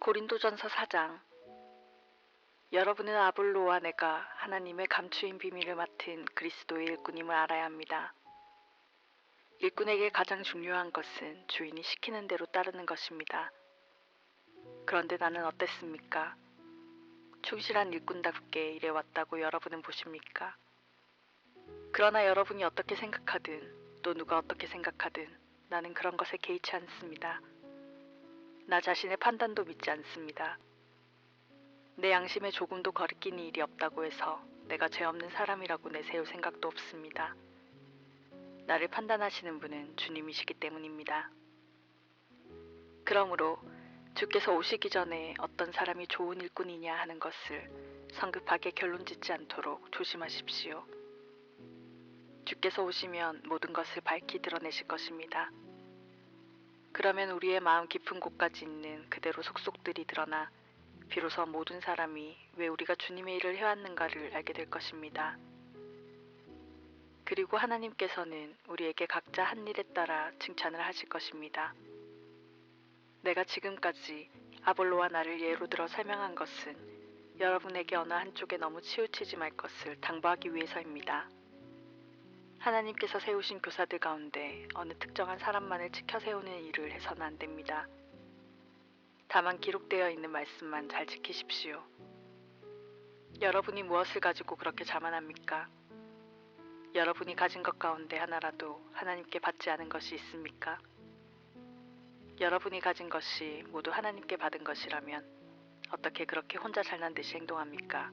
고린도전서 4장. 여러분은 아볼로와 내가 하나님의 감추인 비밀을 맡은 그리스도의 일꾼임을 알아야 합니다. 일꾼에게 가장 중요한 것은 주인이 시키는 대로 따르는 것입니다. 그런데 나는 어땠습니까? 충실한 일꾼답게 일해왔다고 여러분은 보십니까? 그러나 여러분이 어떻게 생각하든 또 누가 어떻게 생각하든 나는 그런 것에 개의치 않습니다. 나 자신의 판단도 믿지 않습니다. 내 양심에 조금도 거리끼는 일이 없다고 해서 내가 죄 없는 사람이라고 내세울 생각도 없습니다. 나를 판단하시는 분은 주님이시기 때문입니다. 그러므로 주께서 오시기 전에 어떤 사람이 좋은 일꾼이냐 하는 것을 성급하게 결론짓지 않도록 조심하십시오. 주께서 오시면 모든 것을 밝히 드러내실 것입니다. 그러면 우리의 마음 깊은 곳까지 있는 그대로 속속들이 드러나 비로소 모든 사람이 왜 우리가 주님의 일을 해왔는가를 알게 될 것입니다. 그리고 하나님께서는 우리에게 각자 한 일에 따라 칭찬을 하실 것입니다. 내가 지금까지 아볼로와 나를 예로 들어 설명한 것은 여러분에게 어느 한쪽에 너무 치우치지 말 것을 당부하기 위해서입니다. 하나님께서 세우신 교사들 가운데 어느 특정한 사람만을 지켜 세우는 일을 해서는 안 됩니다. 다만 기록되어 있는 말씀만 잘 지키십시오. 여러분이 무엇을 가지고 그렇게 자만합니까? 여러분이 가진 것 가운데 하나라도 하나님께 받지 않은 것이 있습니까? 여러분이 가진 것이 모두 하나님께 받은 것이라면 어떻게 그렇게 혼자 잘난 듯이 행동합니까?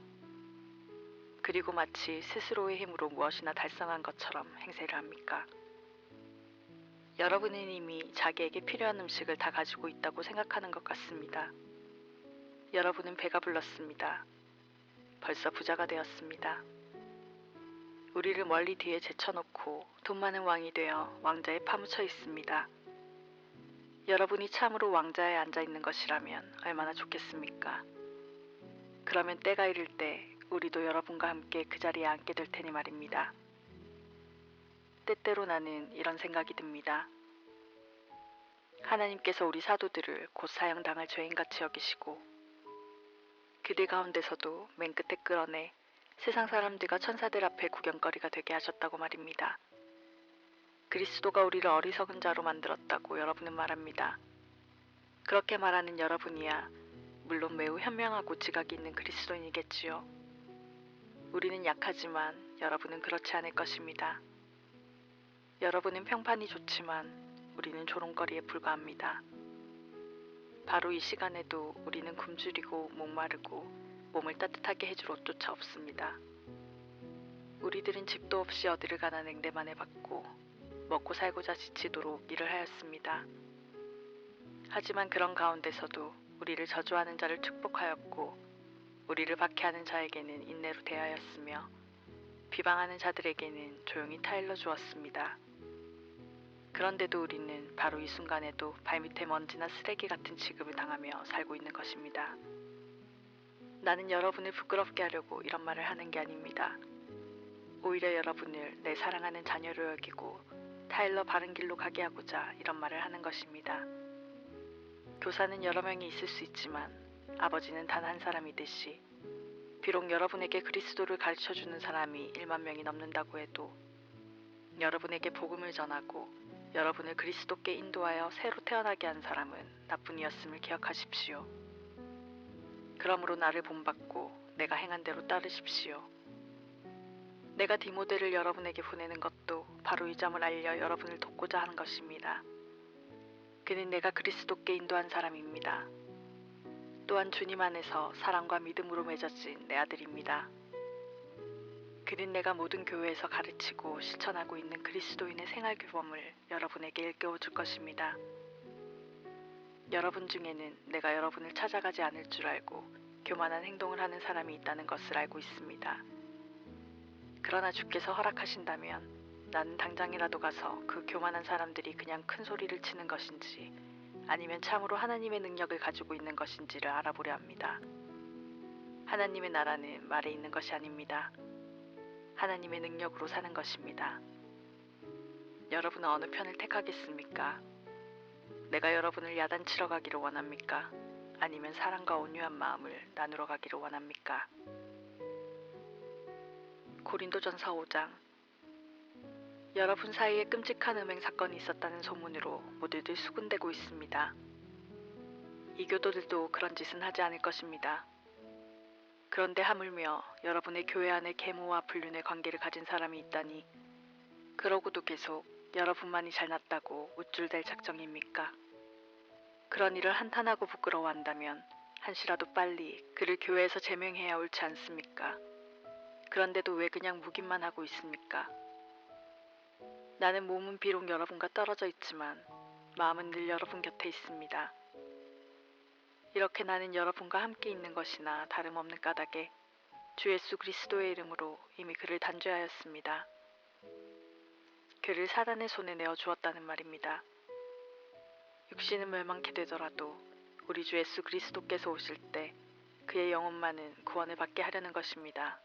그리고 마치 스스로의 힘으로 무엇이나 달성한 것처럼 행세를 합니까? 여러분은 이미 자기에게 필요한 음식을 다 가지고 있다고 생각하는 것 같습니다. 여러분은 배가 불렀습니다. 벌써 부자가 되었습니다. 우리를 멀리 뒤에 제쳐놓고 돈 많은 왕이 되어 왕자에 파묻혀 있습니다. 여러분이 참으로 왕자에 앉아 있는 것이라면 얼마나 좋겠습니까? 그러면 때가 이를 때 우리도 여러분과 함께 그 자리에 앉게 될 테니 말입니다. 때때로 나는 이런 생각이 듭니다. 하나님께서 우리 사도들을 곧 사형당할 죄인같이 여기시고 그들 가운데서도 맨 끝에 끌어내 세상 사람들과 천사들 앞에 구경거리가 되게 하셨다고 말입니다. 그리스도가 우리를 어리석은 자로 만들었다고 여러분은 말합니다. 그렇게 말하는 여러분이야 물론 매우 현명하고 지각이 있는 그리스도인이겠지요. 우리는 약하지만 여러분은 그렇지 않을 것입니다. 여러분은 평판이 좋지만 우리는 조롱거리에 불과합니다. 바로 이 시간에도 우리는 굶주리고 목마르고 몸을 따뜻하게 해줄 옷조차 없습니다. 우리들은 집도 없이 어디를 가나 냉대만 해봤고 먹고 살고자 지치도록 일을 하였습니다. 하지만 그런 가운데서도 우리를 저주하는 자를 축복하였고 우리를 박해하는 자에게는 인내로 대하였으며 비방하는 자들에게는 조용히 타일러 주었습니다. 그런데도 우리는 바로 이 순간에도 발밑에 먼지나 쓰레기 같은 취급을 당하며 살고 있는 것입니다. 나는 여러분을 부끄럽게 하려고 이런 말을 하는 게 아닙니다. 오히려 여러분을 내 사랑하는 자녀로 여기고 타일러 바른 길로 가게 하고자 이런 말을 하는 것입니다. 교사는 여러 명이 있을 수 있지만 아버지는 단 한 사람이듯이 비록 여러분에게 그리스도를 가르쳐주는 사람이 1만 명이 넘는다고 해도 여러분에게 복음을 전하고 여러분을 그리스도께 인도하여 새로 태어나게 한 사람은 나뿐이었음을 기억하십시오. 그러므로 나를 본받고 내가 행한 대로 따르십시오. 내가 디모데를 여러분에게 보내는 것도 바로 이 점을 알려 여러분을 돕고자 하는 것입니다. 그는 내가 그리스도께 인도한 사람입니다. 또한 주님 안에서 사랑과 믿음으로 맺어진 내 아들입니다. 그는 내가 모든 교회에서 가르치고 실천하고 있는 그리스도인의 생활 규범을 여러분에게 일깨워 줄 것입니다. 여러분 중에는 내가 여러분을 찾아가지 않을 줄 알고 교만한 행동을 하는 사람이 있다는 것을 알고 있습니다. 그러나 주께서 허락하신다면 나는 당장이라도 가서 그 교만한 사람들이 그냥 큰 소리를 치는 것인지 아니면 참으로 하나님의 능력을 가지고 있는 것인지를 알아보려 합니다. 하나님의 나라는 말에 있는 것이 아닙니다. 하나님의 능력으로 사는 것입니다. 여러분은 어느 편을 택하겠습니까? 내가 여러분을 야단치러 가기를 원합니까? 아니면 사랑과 온유한 마음을 나누러 가기를 원합니까? 고린도전서 5장. 여러분 사이에 끔찍한 음행 사건이 있었다는 소문으로 모두들 수군대고 있습니다. 이 교도들도 그런 짓은 하지 않을 것입니다. 그런데 하물며 여러분의 교회 안에 계모와 불륜의 관계를 가진 사람이 있다니, 그러고도 계속 여러분만이 잘났다고 우쭐댈 작정입니까? 그런 일을 한탄하고 부끄러워한다면 한시라도 빨리 그를 교회에서 제명해야 옳지 않습니까? 그런데도 왜 그냥 묵인만 하고 있습니까? 나는 몸은 비록 여러분과 떨어져 있지만 마음은 늘 여러분 곁에 있습니다. 이렇게 나는 여러분과 함께 있는 것이나 다름없는 까닭에 주 예수 그리스도의 이름으로 이미 그를 단죄하였습니다. 그를 사단의 손에 내어 주었다는 말입니다. 육신은 멸망케 되더라도 우리 주 예수 그리스도께서 오실 때 그의 영혼만은 구원을 받게 하려는 것입니다.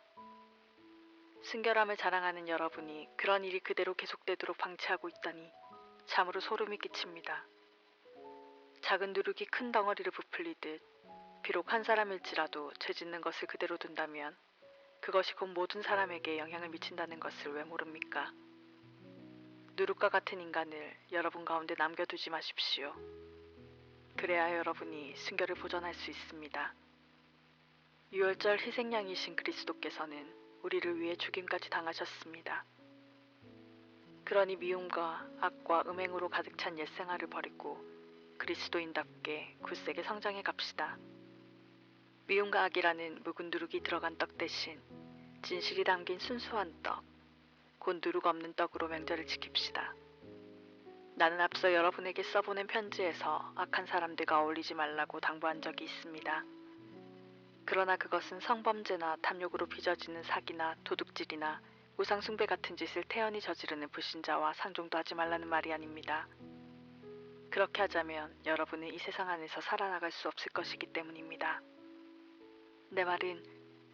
순결함을 자랑하는 여러분이 그런 일이 그대로 계속되도록 방치하고 있다니 참으로 소름이 끼칩니다. 작은 누룩이 큰 덩어리를 부풀리듯 비록 한 사람일지라도 죄 짓는 것을 그대로 둔다면 그것이 곧 모든 사람에게 영향을 미친다는 것을 왜 모릅니까? 누룩과 같은 인간을 여러분 가운데 남겨두지 마십시오. 그래야 여러분이 순결을 보존할 수 있습니다. 유월절 희생양이신 그리스도께서는 우리를 위해 죽임까지 당하셨습니다. 그러니 미움과 악과 음행으로 가득 찬 옛생활을 버리고 그리스도인답게 굳세게 성장해 갑시다. 미움과 악이라는 묵은 누룩이 들어간 떡 대신 진실이 담긴 순수한 떡, 곧 누룩 없는 떡으로 명절을 지킵시다. 나는 앞서 여러분에게 써보낸 편지에서 악한 사람들과 어울리지 말라고 당부한 적이 있습니다. 그러나 그것은 성범죄나 탐욕으로 빚어지는 사기나 도둑질이나 우상숭배 같은 짓을 태연히 저지르는 불신자와 상종도 하지 말라는 말이 아닙니다. 그렇게 하자면 여러분은 이 세상 안에서 살아나갈 수 없을 것이기 때문입니다. 내 말은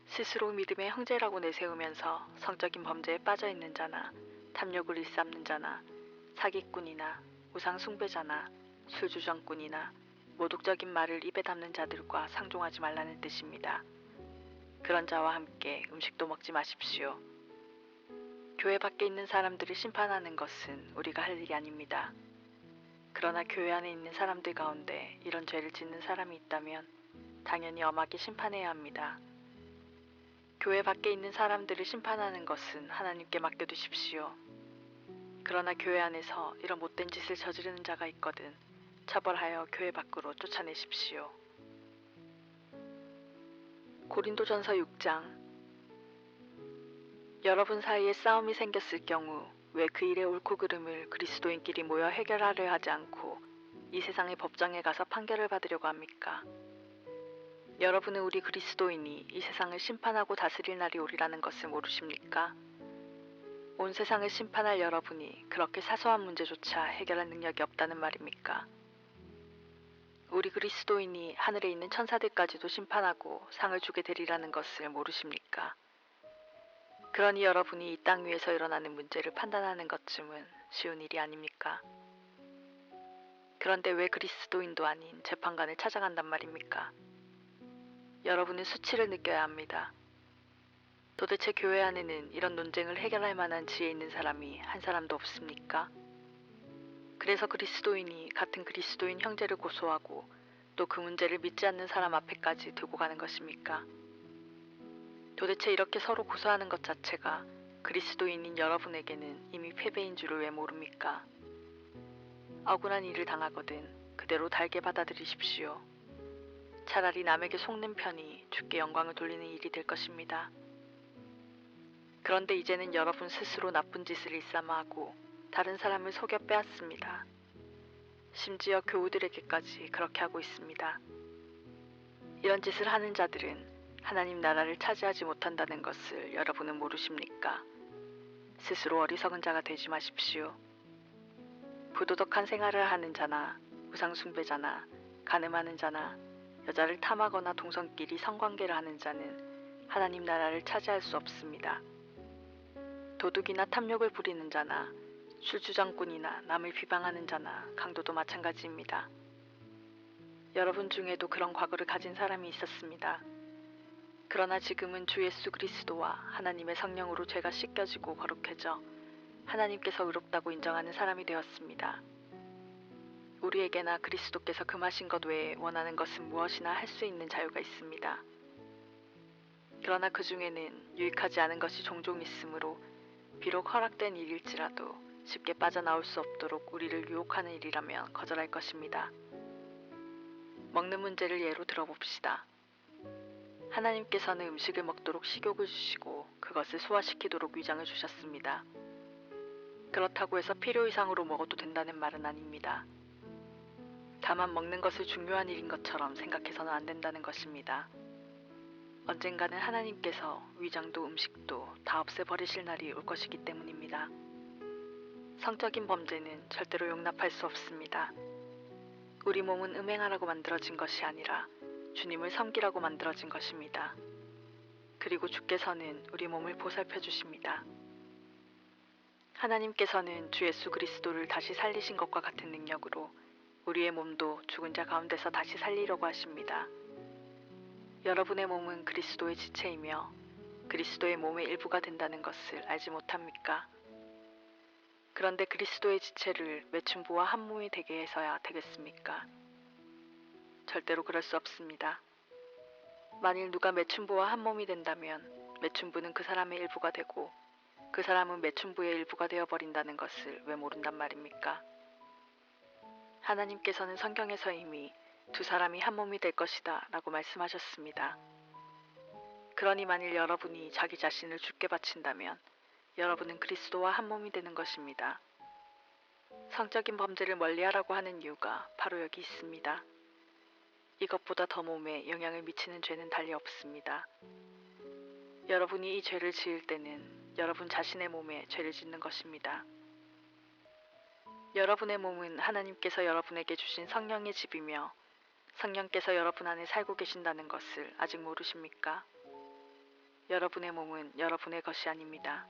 스스로 믿음의 형제라고 내세우면서 성적인 범죄에 빠져있는 자나 탐욕을 일삼는 자나 사기꾼이나 우상숭배자나 술주정꾼이나 모독적인 말을 입에 담는 자들과 상종하지 말라는 뜻입니다. 그런 자와 함께 음식도 먹지 마십시오. 교회 밖에 있는 사람들을 심판하는 것은 우리가 할 일이 아닙니다. 그러나 교회 안에 있는 사람들 가운데 이런 죄를 짓는 사람이 있다면 당연히 엄하게 심판해야 합니다. 교회 밖에 있는 사람들을 심판하는 것은 하나님께 맡겨두십시오. 그러나 교회 안에서 이런 못된 짓을 저지르는 자가 있거든 처벌하여 교회 밖으로 쫓아내십시오. 고린도전서 6장. 여러분 사이에 싸움이 생겼을 경우 왜 그 일의 옳고 그름을 그리스도인끼리 모여 해결하려 하지 않고 이 세상의 법정에 가서 판결을 받으려고 합니까? 여러분은 우리 그리스도인이 이 세상을 심판하고 다스릴 날이 오리라는 것을 모르십니까? 온 세상을 심판할 여러분이 그렇게 사소한 문제조차 해결할 능력이 없다는 말입니까? 우리 그리스도인이 하늘에 있는 천사들까지도 심판하고 상을 주게 되리라는 것을 모르십니까? 그러니 여러분이 이 땅 위에서 일어나는 문제를 판단하는 것쯤은 쉬운 일이 아닙니까? 그런데 왜 그리스도인도 아닌 재판관을 찾아간단 말입니까? 여러분은 수치를 느껴야 합니다. 도대체 교회 안에는 이런 논쟁을 해결할 만한 지혜 있는 사람이 한 사람도 없습니까? 그래서 그리스도인이 같은 그리스도인 형제를 고소하고 또 그 문제를 믿지 않는 사람 앞에까지 두고 가는 것입니까? 도대체 이렇게 서로 고소하는 것 자체가 그리스도인인 여러분에게는 이미 패배인 줄을 왜 모릅니까? 억울한 일을 당하거든 그대로 달게 받아들이십시오. 차라리 남에게 속는 편이 주께 영광을 돌리는 일이 될 것입니다. 그런데 이제는 여러분 스스로 나쁜 짓을 일삼아 하고 다른 사람을 속여 빼앗습니다. 심지어 교우들에게까지 그렇게 하고 있습니다. 이런 짓을 하는 자들은 하나님 나라를 차지하지 못한다는 것을 여러분은 모르십니까? 스스로 어리석은 자가 되지 마십시오. 부도덕한 생활을 하는 자나 우상숭배자나 간음하는 자나 여자를 탐하거나 동성끼리 성관계를 하는 자는 하나님 나라를 차지할 수 없습니다. 도둑이나 탐욕을 부리는 자나 술주정꾼이나 남을 비방하는 자나 강도도 마찬가지입니다. 여러분 중에도 그런 과거를 가진 사람이 있었습니다. 그러나 지금은 주 예수 그리스도와 하나님의 성령으로 죄가 씻겨지고 거룩해져 하나님께서 의롭다고 인정하는 사람이 되었습니다. 우리에게나 그리스도께서 금하신 것 외에 원하는 것은 무엇이나 할 수 있는 자유가 있습니다. 그러나 그 중에는 유익하지 않은 것이 종종 있으므로 비록 허락된 일일지라도 쉽게 빠져나올 수 없도록 우리를 유혹하는 일이라면 거절할 것입니다. 먹는 문제를 예로 들어봅시다. 하나님께서는 음식을 먹도록 식욕을 주시고 그것을 소화시키도록 위장을 주셨습니다. 그렇다고 해서 필요 이상으로 먹어도 된다는 말은 아닙니다. 다만 먹는 것을 중요한 일인 것처럼 생각해서는 안 된다는 것입니다. 언젠가는 하나님께서 위장도 음식도 다 없애버리실 날이 올 것이기 때문입니다. 성적인 범죄는 절대로 용납할 수 없습니다. 우리 몸은 음행하라고 만들어진 것이 아니라 주님을 섬기라고 만들어진 것입니다. 그리고 주께서는 우리 몸을 보살펴 주십니다. 하나님께서는 주 예수 그리스도를 다시 살리신 것과 같은 능력으로 우리의 몸도 죽은 자 가운데서 다시 살리려고 하십니다. 여러분의 몸은 그리스도의 지체이며 그리스도의 몸의 일부가 된다는 것을 알지 못합니까? 그런데 그리스도의 지체를 매춘부와 한 몸이 되게 해서야 되겠습니까? 절대로 그럴 수 없습니다. 만일 누가 매춘부와 한 몸이 된다면 매춘부는 그 사람의 일부가 되고 그 사람은 매춘부의 일부가 되어버린다는 것을 왜 모른단 말입니까? 하나님께서는 성경에서 이미 두 사람이 한 몸이 될 것이다 라고 말씀하셨습니다. 그러니 만일 여러분이 자기 자신을 주께 바친다면 여러분은 그리스도와 한 몸이 되는 것입니다. 성적인 범죄를 멀리하라고 하는 이유가 바로 여기 있습니다. 이것보다 더 몸에 영향을 미치는 죄는 달리 없습니다. 여러분이 이 죄를 지을 때는 여러분 자신의 몸에 죄를 짓는 것입니다. 여러분의 몸은 하나님께서 여러분에게 주신 성령의 집이며 성령께서 여러분 안에 살고 계신다는 것을 아직 모르십니까? 여러분의 몸은 여러분의 것이 아닙니다.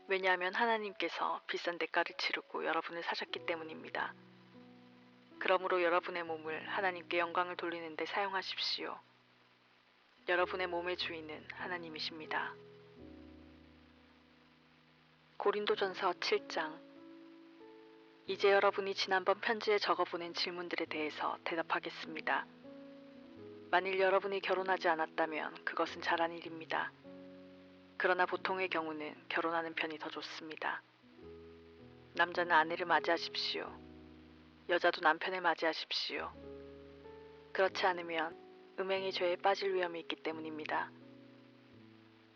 왜냐하면 하나님께서 비싼 대가를 치르고 여러분을 사셨기 때문입니다. 그러므로 여러분의 몸을 하나님께 영광을 돌리는 데 사용하십시오. 여러분의 몸의 주인은 하나님이십니다. 고린도전서 7장. 이제 여러분이 지난번 편지에 적어보낸 질문들에 대해서 대답하겠습니다. 만일 여러분이 결혼하지 않았다면 그것은 잘한 일입니다. 그러나 보통의 경우는 결혼하는 편이 더 좋습니다. 남자는 아내를 맞이하십시오. 여자도 남편을 맞이하십시오. 그렇지 않으면 음행의 죄에 빠질 위험이 있기 때문입니다.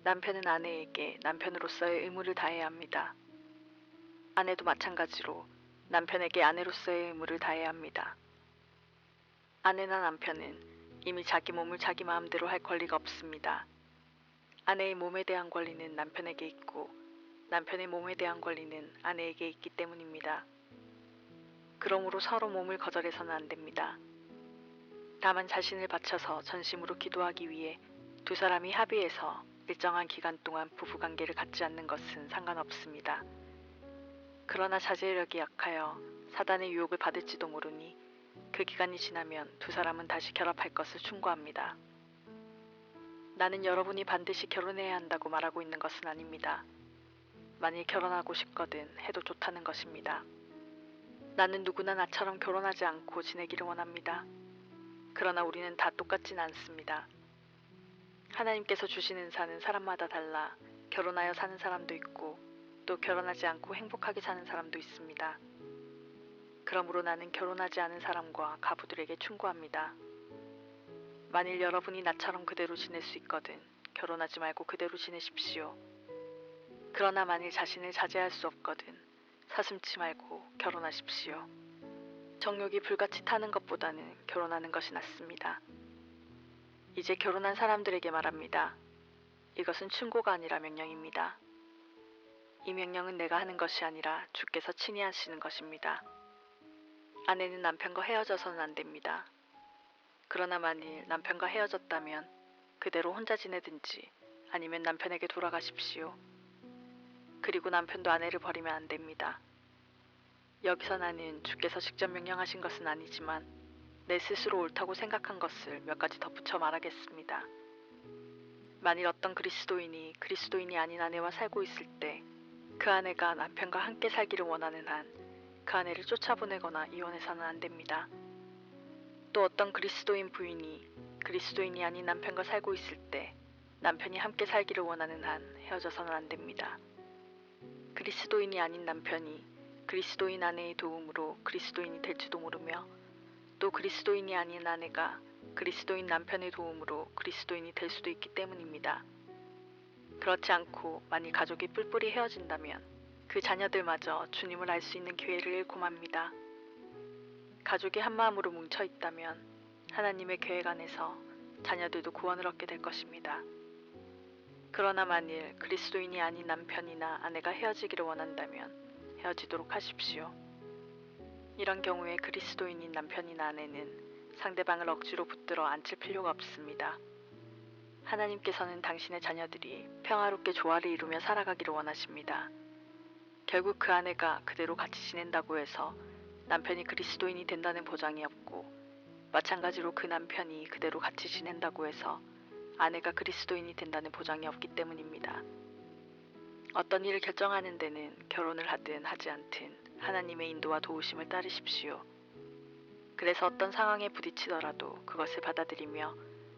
남편은 아내에게 남편으로서의 의무를 다해야 합니다. 아내도 마찬가지로 남편에게 아내로서의 의무를 다해야 합니다. 아내나 남편은 이미 자기 몸을 자기 마음대로 할 권리가 없습니다. 아내의 몸에 대한 권리는 남편에게 있고 남편의 몸에 대한 권리는 아내에게 있기 때문입니다. 그러므로 서로 몸을 거절해서는 안 됩니다. 다만 자신을 바쳐서 전심으로 기도하기 위해 두 사람이 합의해서 일정한 기간 동안 부부관계를 갖지 않는 것은 상관없습니다. 그러나 자제력이 약하여 사단의 유혹을 받을지도 모르니 그 기간이 지나면 두 사람은 다시 결합할 것을 충고합니다. 나는 여러분이 반드시 결혼해야 한다고 말하고 있는 것은 아닙니다. 만일 결혼하고 싶거든 해도 좋다는 것입니다. 나는 누구나 나처럼 결혼하지 않고 지내기를 원합니다. 그러나 우리는 다 똑같진 않습니다. 하나님께서 주신 은사는 사람마다 달라 결혼하여 사는 사람도 있고 또 결혼하지 않고 행복하게 사는 사람도 있습니다. 그러므로 나는 결혼하지 않은 사람과 가부들에게 충고합니다. 만일 여러분이 나처럼 그대로 지낼 수 있거든 결혼하지 말고 그대로 지내십시오. 그러나 만일 자신을 자제할 수 없거든 사슴치 말고 결혼하십시오. 정욕이 불같이 타는 것보다는 결혼하는 것이 낫습니다. 이제 결혼한 사람들에게 말합니다. 이것은 충고가 아니라 명령입니다. 이 명령은 내가 하는 것이 아니라 주께서 친히 하시는 것입니다. 아내는 남편과 헤어져서는 안 됩니다. 그러나 만일 남편과 헤어졌다면 그대로 혼자 지내든지 아니면 남편에게 돌아가십시오. 그리고 남편도 아내를 버리면 안 됩니다. 여기서 나는 주께서 직접 명령하신 것은 아니지만 내 스스로 옳다고 생각한 것을 몇 가지 덧붙여 말하겠습니다. 만일 어떤 그리스도인이 그리스도인이 아닌 아내와 살고 있을 때 그 아내가 남편과 함께 살기를 원하는 한 그 아내를 쫓아보내거나 이혼해서는 안 됩니다. 또 어떤 그리스도인 부인이 그리스도인이 아닌 남편과 살고 있을 때 남편이 함께 살기를 원하는 한 헤어져서는 안 됩니다. 그리스도인이 아닌 남편이 그리스도인 아내의 도움으로 그리스도인이 될지도 모르며 또 그리스도인이 아닌 아내가 그리스도인 남편의 도움으로 그리스도인이 될 수도 있기 때문입니다. 그렇지 않고 만일 가족이 뿔뿔이 헤어진다면 그 자녀들마저 주님을 알 수 있는 기회를 잃고 맙니다. 가족이 한마음으로 뭉쳐 있다면 하나님의 계획 안에서 자녀들도 구원을 얻게 될 것입니다. 그러나 만일 그리스도인이 아닌 남편이나 아내가 헤어지기를 원한다면 헤어지도록 하십시오. 이런 경우에 그리스도인인 남편이나 아내는 상대방을 억지로 붙들어 앉힐 필요가 없습니다. 하나님께서는 당신의 자녀들이 평화롭게 조화를 이루며 살아가기를 원하십니다. 결국 그 아내가 그대로 같이 지낸다고 해서 남편이 그리스도인이 된다는 보장이 없고 마찬가지로 그 남편이 그대로 같이 지낸다고 해서 아내가 그리스도인이 된다는 보장이 없기 때문입니다. 어떤 일을 결정하는 데는 결혼을 하든 하지 않든 하나님의 인도와 도우심을 따르십시오. 그래서 어떤 상황에 부딪히더라도 그것을 받아들이며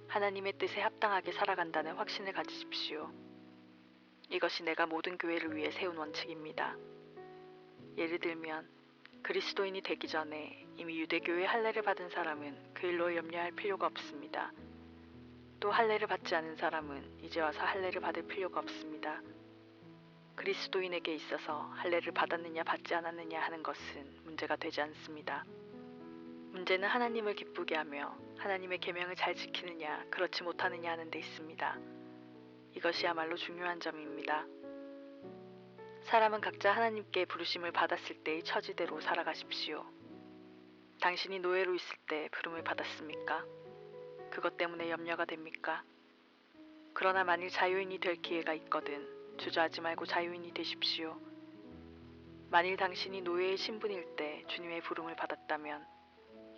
하나님의 뜻에 합당하게 살아간다는 확신을 가지십시오. 이것이 내가 모든 교회를 위해 세운 원칙입니다. 예를 들면 그리스도인이 되기 전에 이미 유대교의 할례를 받은 사람은 그 일로 염려할 필요가 없습니다. 또 할례를 받지 않은 사람은 이제 와서 할례를 받을 필요가 없습니다. 그리스도인에게 있어서 할례를 받았느냐 받지 않았느냐 하는 것은 문제가 되지 않습니다. 문제는 하나님을 기쁘게 하며 하나님의 계명을 잘 지키느냐 그렇지 못하느냐 하는 데 있습니다. 이것이야말로 중요한 점입니다. 사람은 각자 하나님께 부르심을 받았을 때의 처지대로 살아가십시오. 당신이 노예로 있을 때 부름을 받았습니까? 그것 때문에 염려가 됩니까? 그러나 만일 자유인이 될 기회가 있거든 주저하지 말고 자유인이 되십시오. 만일 당신이 노예의 신분일 때 주님의 부름을 받았다면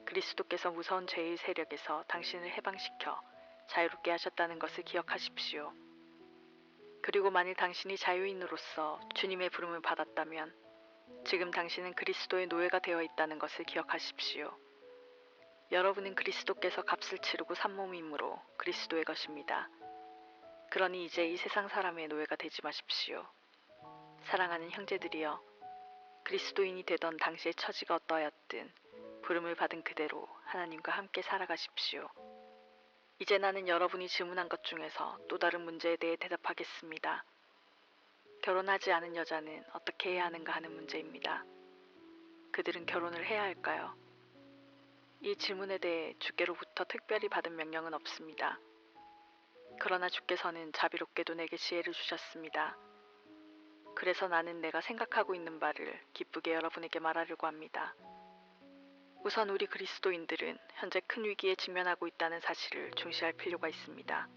그리스도께서 무서운 죄의 세력에서 당신을 해방시켜 자유롭게 하셨다는 것을 기억하십시오. 그리고 만일 당신이 자유인으로서 주님의 부름을 받았다면 지금 당신은 그리스도의 노예가 되어 있다는 것을 기억하십시오. 여러분은 그리스도께서 값을 치르고 산 몸이므로 그리스도의 것입니다. 그러니 이제 이 세상 사람의 노예가 되지 마십시오. 사랑하는 형제들이여, 그리스도인이 되던 당시의 처지가 어떠하였든 부름을 받은 그대로 하나님과 함께 살아가십시오. 이제 나는 여러분이 질문한 것 중에서 또 다른 문제에 대해 대답하겠습니다. 결혼하지 않은 여자는 어떻게 해야 하는가 하는 문제입니다. 그들은 결혼을 해야 할까요? 이 질문에 대해 주께로부터 특별히 받은 명령은 없습니다. 그러나 주께서는 자비롭게도 내게 지혜를 주셨습니다. 그래서 나는 내가 생각하고 있는 바를 기쁘게 여러분에게 말하려고 합니다. 우선 우리 그리스도인들은 현재 큰 위기에 직면하고 있다는 사실을 중시할 필요가 있습니다.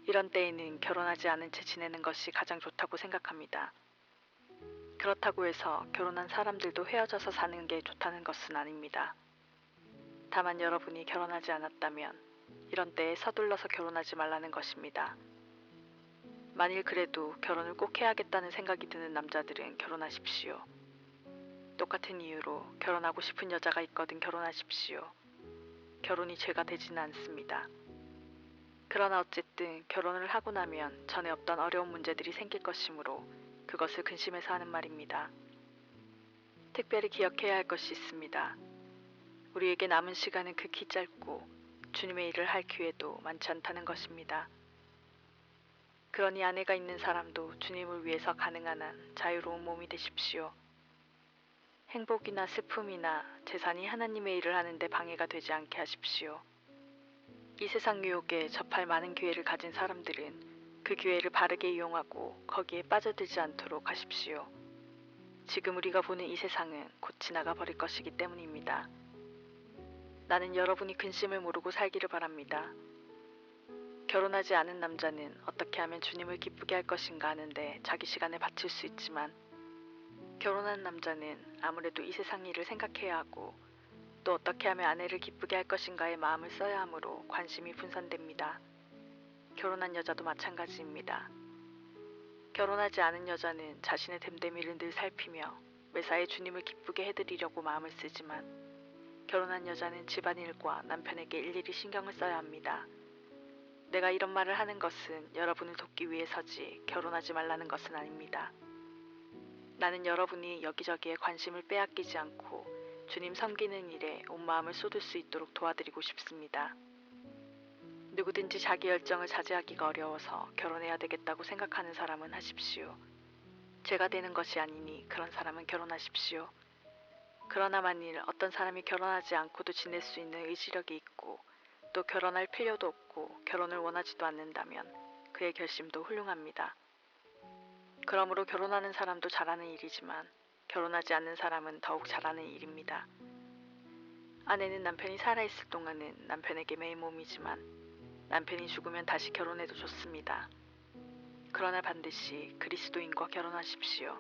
이런 때에는 결혼하지 않은 채 지내는 것이 가장 좋다고 생각합니다. 그렇다고 해서 결혼한 사람들도 헤어져서 사는 게 좋다는 것은 아닙니다. 다만 여러분이 결혼하지 않았다면 이런 때에 서둘러서 결혼하지 말라는 것입니다. 만일 그래도 결혼을 꼭 해야겠다는 생각이 드는 남자들은 결혼하십시오. 똑같은 이유로 결혼하고 싶은 여자가 있거든 결혼하십시오. 결혼이 죄가 되지는 않습니다. 그러나 어쨌든 결혼을 하고 나면 전에 없던 어려운 문제들이 생길 것이므로 그것을 근심해서 하는 말입니다. 특별히 기억해야 할 것이 있습니다. 우리에게 남은 시간은 극히 짧고 주님의 일을 할 기회도 많지 않다는 것입니다. 그러니 아내가 있는 사람도 주님을 위해서 가능한 한 자유로운 몸이 되십시오. 행복이나 슬픔이나 재산이 하나님의 일을 하는데 방해가 되지 않게 하십시오. 이 세상 유혹에 접할 많은 기회를 가진 사람들은 그 기회를 바르게 이용하고 거기에 빠져들지 않도록 하십시오. 지금 우리가 보는 이 세상은 곧 지나가 버릴 것이기 때문입니다. 나는 여러분이 근심을 모르고 살기를 바랍니다. 결혼하지 않은 남자는 어떻게 하면 주님을 기쁘게 할 것인가 하는데 자기 시간을 바칠 수 있지만 결혼한 남자는 아무래도 이 세상 일을 생각해야 하고 또 어떻게 하면 아내를 기쁘게 할 것인가에 마음을 써야 하므로 관심이 분산됩니다. 결혼한 여자도 마찬가지입니다. 결혼하지 않은 여자는 자신의 됨됨이를 늘 살피며 매사에 주님을 기쁘게 해드리려고 마음을 쓰지만 결혼한 여자는 집안일과 남편에게 일일이 신경을 써야 합니다. 내가 이런 말을 하는 것은 여러분을 돕기 위해서지 결혼하지 말라는 것은 아닙니다. 나는 여러분이 여기저기에 관심을 빼앗기지 않고 주님 섬기는 일에 온 마음을 쏟을 수 있도록 도와드리고 싶습니다. 누구든지 자기 열정을 자제하기가 어려워서 결혼해야 되겠다고 생각하는 사람은 하십시오. 죄가 되는 것이 아니니 그런 사람은 결혼하십시오. 그러나 만일 어떤 사람이 결혼하지 않고도 지낼 수 있는 의지력이 있고 또 결혼할 필요도 없고 결혼을 원하지도 않는다면 그의 결심도 훌륭합니다. 그러므로 결혼하는 사람도 잘하는 일이지만 결혼하지 않는 사람은 더욱 잘하는 일입니다. 아내는 남편이 살아있을 동안은 남편에게 매일 몸이지만 남편이 죽으면 다시 결혼해도 좋습니다. 그러나 반드시 그리스도인과 결혼하십시오.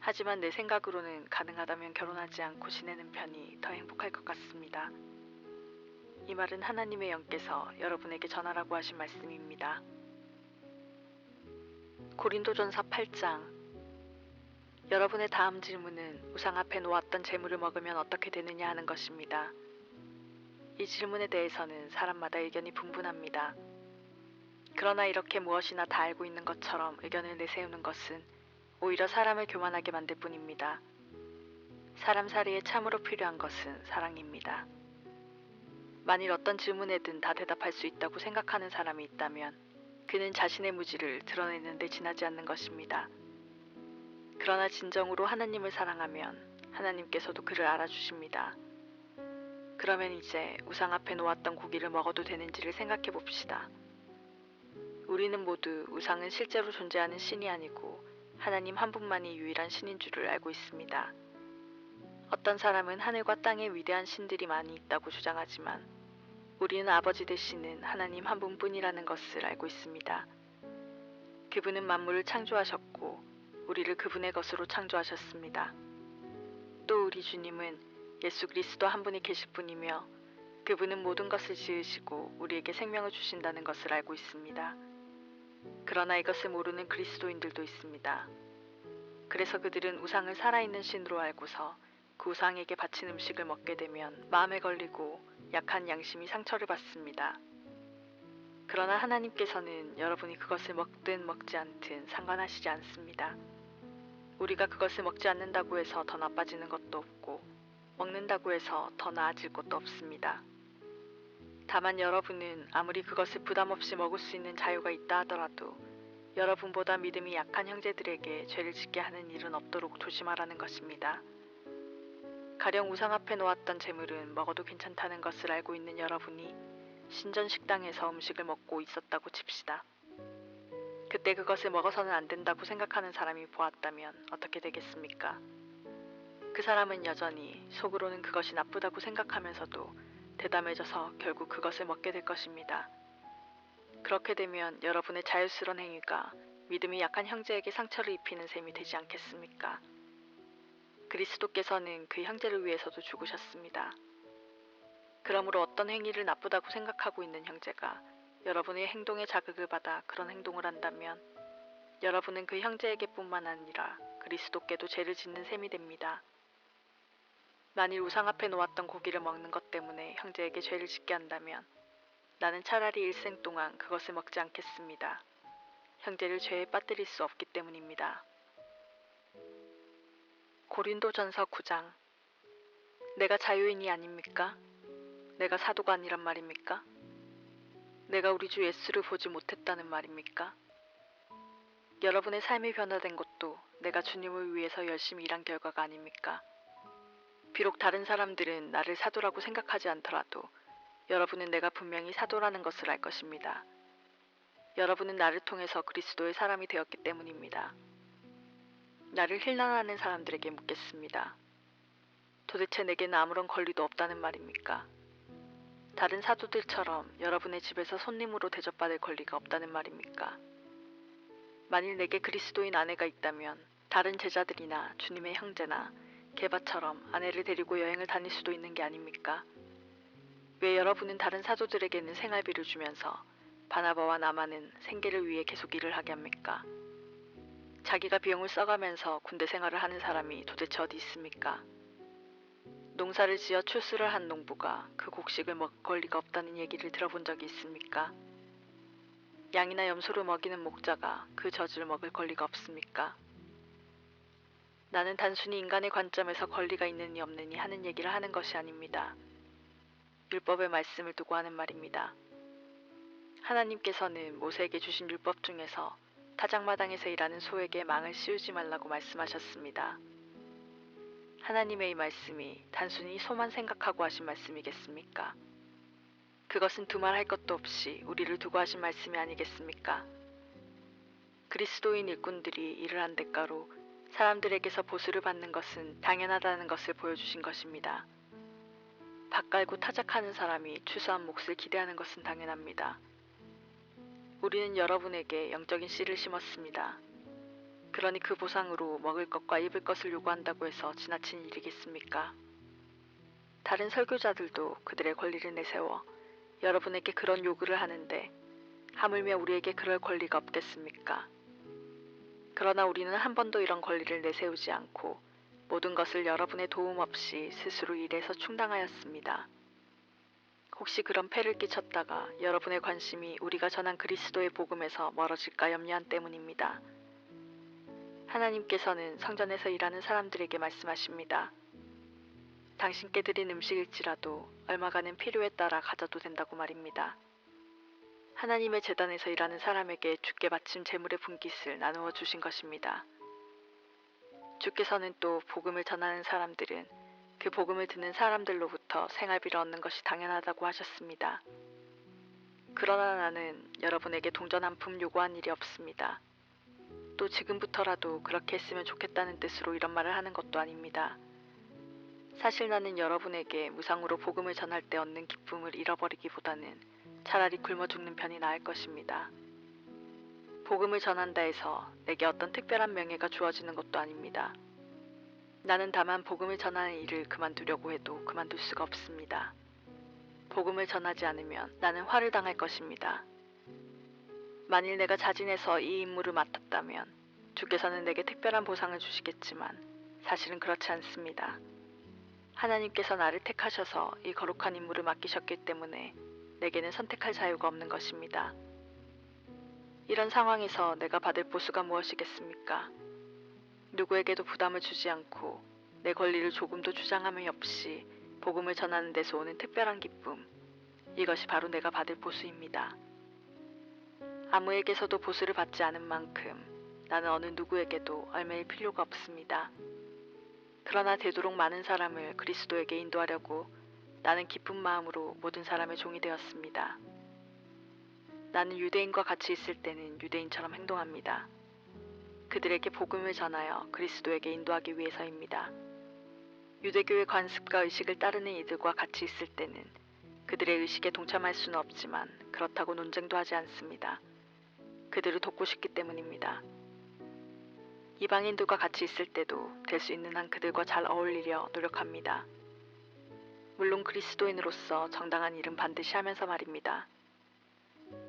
하지만 내 생각으로는 가능하다면 결혼하지 않고 지내는 편이 더 행복할 것 같습니다. 이 말은 하나님의 영께서 여러분에게 전하라고 하신 말씀입니다. 고린도전서 8장. 여러분의 다음 질문은 우상 앞에 놓았던 재물을 먹으면 어떻게 되느냐 하는 것입니다. 이 질문에 대해서는 사람마다 의견이 분분합니다. 그러나 이렇게 무엇이나 다 알고 있는 것처럼 의견을 내세우는 것은 오히려 사람을 교만하게 만들 뿐입니다. 사람 살이에 참으로 필요한 것은 사랑입니다. 만일 어떤 질문에든 다 대답할 수 있다고 생각하는 사람이 있다면 그는 자신의 무지를 드러내는 데 지나지 않는 것입니다. 그러나 진정으로 하나님을 사랑하면 하나님께서도 그를 알아주십니다. 그러면 이제 우상 앞에 놓았던 고기를 먹어도 되는지를 생각해 봅시다. 우리는 모두 우상은 실제로 존재하는 신이 아니고 하나님 한 분만이 유일한 신인 줄을 알고 있습니다. 어떤 사람은 하늘과 땅에 위대한 신들이 많이 있다고 주장하지만 우리는 아버지 되시는 하나님 한 분뿐이라는 것을 알고 있습니다. 그분은 만물을 창조하셨고 우리를 그분의 것으로 창조하셨습니다. 또 우리 주님은 예수 그리스도 한 분이 계실 뿐이며 그분은 모든 것을 지으시고 우리에게 생명을 주신다는 것을 알고 있습니다. 그러나 이것을 모르는 그리스도인들도 있습니다. 그래서 그들은 우상을 살아있는 신으로 알고서 그 우상에게 바친 음식을 먹게 되면 마음에 걸리고 약한 양심이 상처를 받습니다. 그러나 하나님께서는 여러분이 그것을 먹든 먹지 않든 상관하시지 않습니다. 우리가 그것을 먹지 않는다고 해서 더 나빠지는 것도 없고 먹는다고 해서 더 나아질 것도 없습니다. 다만 여러분은 아무리 그것을 부담 없이 먹을 수 있는 자유가 있다 하더라도 여러분보다 믿음이 약한 형제들에게 죄를 짓게 하는 일은 없도록 조심하라는 것입니다. 가령 우상 앞에 놓았던 재물은 먹어도 괜찮다는 것을 알고 있는 여러분이 신전 식당에서 음식을 먹고 있었다고 칩시다. 그때 그것을 먹어서는 안 된다고 생각하는 사람이 보았다면 어떻게 되겠습니까? 그 사람은 여전히 속으로는 그것이 나쁘다고 생각하면서도 대담해져서 결국 그것을 먹게 될 것입니다. 그렇게 되면 여러분의 자유스러운 행위가 믿음이 약한 형제에게 상처를 입히는 셈이 되지 않겠습니까? 그리스도께서는 그 형제를 위해서도 죽으셨습니다. 그러므로 어떤 행위를 나쁘다고 생각하고 있는 형제가 여러분의 행동에 자극을 받아 그런 행동을 한다면 여러분은 그 형제에게뿐만 아니라 그리스도께도 죄를 짓는 셈이 됩니다. 만일 우상 앞에 놓았던 고기를 먹는 것 때문에 형제에게 죄를 짓게 한다면 나는 차라리 일생 동안 그것을 먹지 않겠습니다. 형제를 죄에 빠뜨릴 수 없기 때문입니다. 고린도전서 9장. 내가 자유인이 아닙니까? 내가 사도가 아니란 말입니까? 내가 우리 주 예수를 보지 못했다는 말입니까? 여러분의 삶이 변화된 것도 내가 주님을 위해서 열심히 일한 결과가 아닙니까? 비록 다른 사람들은 나를 사도라고 생각하지 않더라도 여러분은 내가 분명히 사도라는 것을 알 것입니다. 여러분은 나를 통해서 그리스도의 사람이 되었기 때문입니다. 나를 힐난하는 사람들에게 묻겠습니다. 도대체 내게는 아무런 권리도 없다는 말입니까? 다른 사도들처럼 여러분의 집에서 손님으로 대접받을 권리가 없다는 말입니까? 만일 내게 그리스도인 아내가 있다면 다른 제자들이나 주님의 형제나 게바처럼 아내를 데리고 여행을 다닐 수도 있는 게 아닙니까? 왜 여러분은 다른 사도들에게는 생활비를 주면서 바나바와 나만은 생계를 위해 계속 일을 하게 합니까? 자기가 비용을 써가면서 군대 생활을 하는 사람이 도대체 어디 있습니까? 농사를 지어 출수를 한 농부가 그 곡식을 먹을 리가 없다는 얘기를 들어본 적이 있습니까? 양이나 염소를 먹이는 목자가 그 젖을 먹을 권리가 없습니까? 나는 단순히 인간의 관점에서 권리가 있느니 없느니 하는 얘기를 하는 것이 아닙니다. 율법의 말씀을 두고 하는 말입니다. 하나님께서는 모세에게 주신 율법 중에서 타작마당에서 일하는 소에게 망을 씌우지 말라고 말씀하셨습니다. 하나님의 이 말씀이 단순히 소만 생각하고 하신 말씀이겠습니까? 그것은 두말할 것도 없이 우리를 두고 하신 말씀이 아니겠습니까? 그리스도인 일꾼들이 일을 한 대가로 사람들에게서 보수를 받는 것은 당연하다는 것을 보여주신 것입니다. 밥 깔고 타작하는 사람이 추수한 몫을 기대하는 것은 당연합니다. 우리는 여러분에게 영적인 씨를 심었습니다. 그러니 그 보상으로 먹을 것과 입을 것을 요구한다고 해서 지나친 일이겠습니까? 다른 설교자들도 그들의 권리를 내세워 여러분에게 그런 요구를 하는데 하물며 우리에게 그럴 권리가 없겠습니까? 그러나 우리는 한 번도 이런 권리를 내세우지 않고 모든 것을 여러분의 도움 없이 스스로 일해서 충당하였습니다. 혹시 그런 폐를 끼쳤다가 여러분의 관심이 우리가 전한 그리스도의 복음에서 멀어질까 염려한 때문입니다. 하나님께서는 성전에서 일하는 사람들에게 말씀하십니다. 당신께 드린 음식일지라도 얼마가는 필요에 따라 가져도 된다고 말입니다. 하나님의 제단에서 일하는 사람에게 주께 바친 제물의 분깃을 나누어 주신 것입니다. 주께서는 또 복음을 전하는 사람들은 그 복음을 듣는 사람들로부터 생활비를 얻는 것이 당연하다고 하셨습니다. 그러나 나는 여러분에게 동전 한 푼 요구한 일이 없습니다. 또 지금부터라도 그렇게 했으면 좋겠다는 뜻으로 이런 말을 하는 것도 아닙니다. 사실 나는 여러분에게 무상으로 복음을 전할 때 얻는 기쁨을 잃어버리기보다는 차라리 굶어 죽는 편이 나을 것입니다. 복음을 전한다 해서 내게 어떤 특별한 명예가 주어지는 것도 아닙니다. 나는 다만 복음을 전하는 일을 그만두려고 해도 그만둘 수가 없습니다. 복음을 전하지 않으면 나는 화를 당할 것입니다. 만일 내가 자진해서 이 임무를 맡았다면 주께서는 내게 특별한 보상을 주시겠지만 사실은 그렇지 않습니다. 하나님께서 나를 택하셔서 이 거룩한 임무를 맡기셨기 때문에 내게는 선택할 자유가 없는 것입니다. 이런 상황에서 내가 받을 보수가 무엇이겠습니까? 누구에게도 부담을 주지 않고 내 권리를 조금도 주장함이 없이 복음을 전하는 데서 오는 특별한 기쁨, 이것이 바로 내가 받을 보수입니다. 아무에게서도 보수를 받지 않은 만큼 나는 어느 누구에게도 얽매일 필요가 없습니다. 그러나 되도록 많은 사람을 그리스도에게 인도하려고 나는 기쁜 마음으로 모든 사람의 종이 되었습니다. 나는 유대인과 같이 있을 때는 유대인처럼 행동합니다. 그들에게 복음을 전하여 그리스도에게 인도하기 위해서입니다. 유대교의 관습과 의식을 따르는 이들과 같이 있을 때는 그들의 의식에 동참할 수는 없지만 그렇다고 논쟁도 하지 않습니다. 그들을 돕고 싶기 때문입니다. 이방인들과 같이 있을 때도 될 수 있는 한 그들과 잘 어울리려 노력합니다. 물론 그리스도인으로서 정당한 일은 반드시 하면서 말입니다.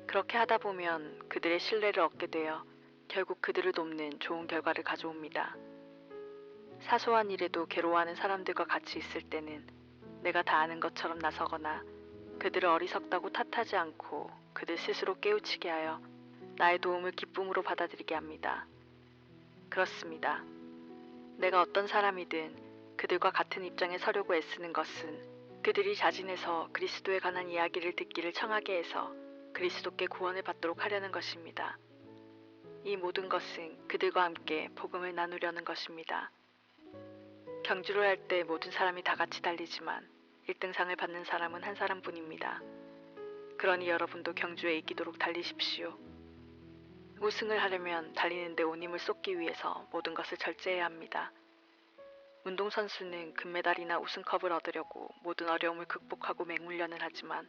그렇게 하다 보면 그들의 신뢰를 얻게 되어 결국 그들을 돕는 좋은 결과를 가져옵니다. 사소한 일에도 괴로워하는 사람들과 같이 있을 때는 내가 다 아는 것처럼 나서거나 그들을 어리석다고 탓하지 않고 그들 스스로 깨우치게 하여 나의 도움을 기쁨으로 받아들이게 합니다. 그렇습니다. 내가 어떤 사람이든 그들과 같은 입장에 서려고 애쓰는 것은 그들이 자진해서 그리스도에 관한 이야기를 듣기를 청하게 해서 그리스도께 구원을 받도록 하려는 것입니다. 이 모든 것은 그들과 함께 복음을 나누려는 것입니다. 경주를 할 때 모든 사람이 다 같이 달리지만 1등상을 받는 사람은 한 사람뿐입니다. 그러니 여러분도 경주에 이기도록 달리십시오. 우승을 하려면 달리는데 온 힘을 쏟기 위해서 모든 것을 절제해야 합니다. 운동선수는 금메달이나 우승컵을 얻으려고 모든 어려움을 극복하고 맹훈련을 하지만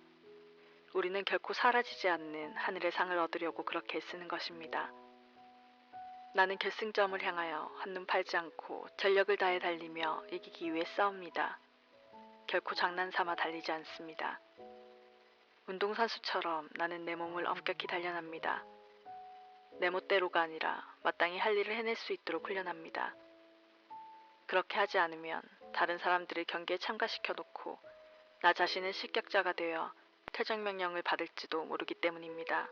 우리는 결코 사라지지 않는 하늘의 상을 얻으려고 그렇게 애쓰는 것입니다. 나는 결승점을 향하여 한눈 팔지 않고 전력을 다해 달리며 이기기 위해 싸웁니다. 결코 장난삼아 달리지 않습니다. 운동선수처럼 나는 내 몸을 엄격히 단련합니다. 내 멋대로가 아니라 마땅히 할 일을 해낼 수 있도록 훈련합니다. 그렇게 하지 않으면 다른 사람들을 경기에 참가시켜 놓고 나 자신은 실격자가 되어 퇴장 명령을 받을지도 모르기 때문입니다.